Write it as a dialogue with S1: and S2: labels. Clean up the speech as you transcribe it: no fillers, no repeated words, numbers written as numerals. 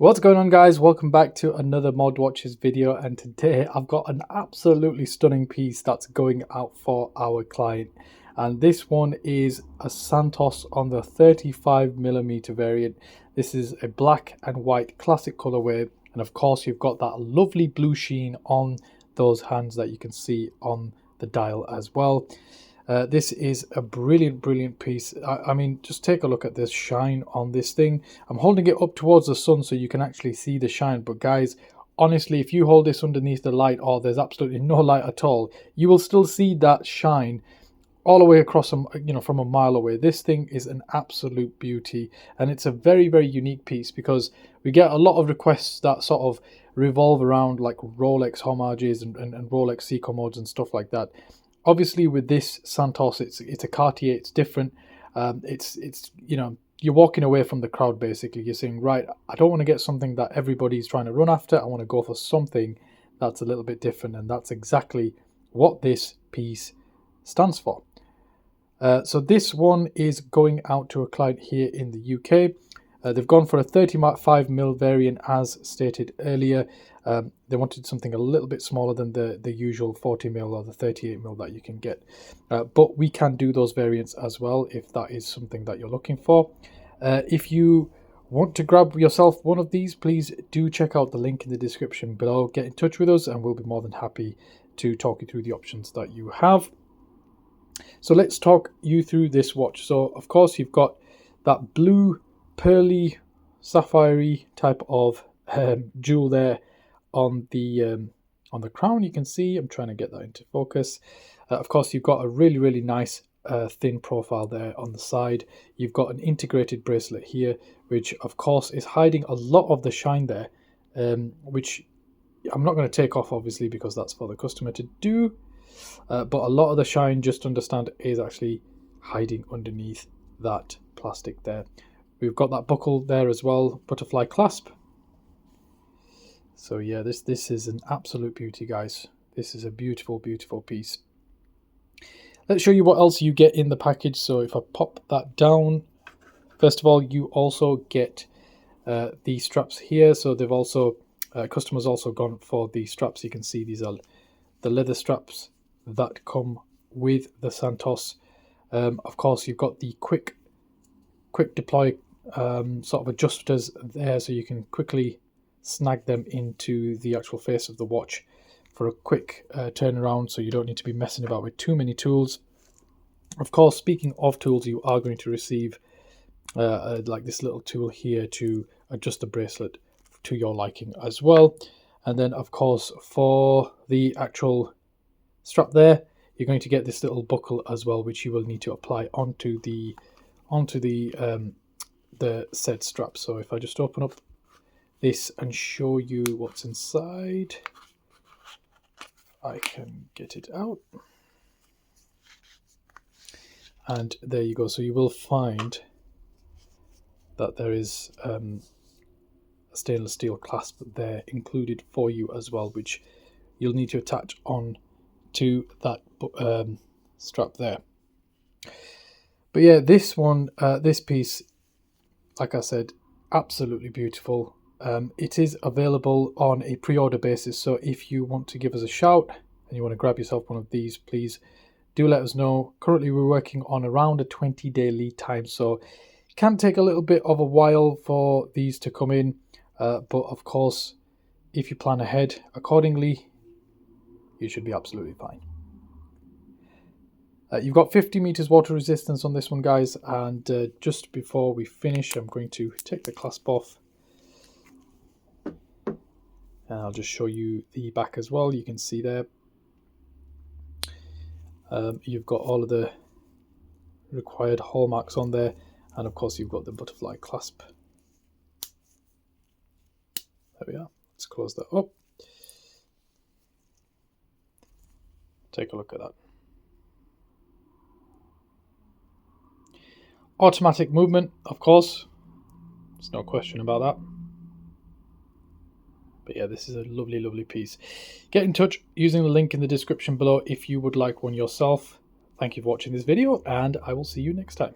S1: What's going on, guys? Welcome back to another Mod Watches video, and today I've got an absolutely stunning piece that's going out for our client, and this one is a Santos on the 35mm variant. This is a black and white classic colorway, and of course you've got that lovely blue sheen on those hands that you can see on the dial as well. This is a brilliant piece. I mean, just take a look at this shine on this thing. I'm holding it up towards the sun so you can actually see the shine, but guys, honestly, if you hold this underneath the light or there's absolutely no light at all, you will still see that shine all the way across from a mile away. This thing is an absolute beauty, and it's a very unique piece because we get a lot of requests that sort of revolve around like Rolex homages and Rolex Seiko modes and stuff like that. Obviously with this Santos, it's a Cartier, it's different. It's you're walking away from the crowd basically. You're saying, right, I don't want to get something that everybody's trying to run after. I want to go for something that's a little bit different, and that's exactly what this piece stands for. So this one is going out to a client here in the UK. They've gone for a 35mm variant as stated earlier. They wanted something a little bit smaller than the usual 40mm or the 38mm that you can get. But we can do those variants as well if that is something that you're looking for. If you want to grab yourself one of these, please do check out the link in the description below. Get in touch with us and we'll be more than happy to talk you through the options that you have. So let's talk you through this watch. So of course you've got that blue pearly sapphire type of jewel there on the crown. You can see, I'm trying to get that into focus. Of course you've got a really nice thin profile there on the side. You've got an integrated bracelet here, which of course is hiding a lot of the shine there, which I'm not going to take off obviously because that's for the customer to do. But a lot of the shine, just understand, is actually hiding underneath that plastic there. We've got that buckle there as well, butterfly clasp. So yeah, this is an absolute beauty, guys. This is a beautiful piece. Let's show you what else you get in the package. So if I pop that down, first of all, you also get the straps here. So they've also, customers also gone for the straps. You can see these are the leather straps that come with the Santos. Of course, you've got the quick deploy sort of adjusters there, so you can quickly snag them into the actual face of the watch for a quick turnaround, so you don't need to be messing about with too many tools. Of course, speaking of tools, you are going to receive like this little tool here to adjust the bracelet to your liking as well. And then of course for the actual strap there, you're going to get this little buckle as well, which you will need to apply onto the said strap. So if I just open up this and show you what's inside, I can get it out, and there you go. So you will find that there is a stainless steel clasp there included for you as well, which you'll need to attach on to that strap there. But yeah, this one, this piece, like I said, absolutely beautiful. It is available on a pre-order basis, so if you want to give us a shout and you want to grab yourself one of these, please do let us know. Currently we're working on around a 20-day lead time, so it can take a little bit of a while for these to come in, but of course if you plan ahead accordingly, you should be absolutely fine. You've got 50 meters water resistance on this one, guys, and just before we finish, I'm going to take the clasp off and I'll just show you the back as well. You can see there you've got all of the required hallmarks on there, and of course you've got the butterfly clasp. There we are. Let's close that up. Take a look at that. Automatic movement, of course, there's no question about that. But yeah, this is a lovely piece. Get in touch using the link in the description below if you would like one yourself. Thank you for watching this video, and I will see you next time.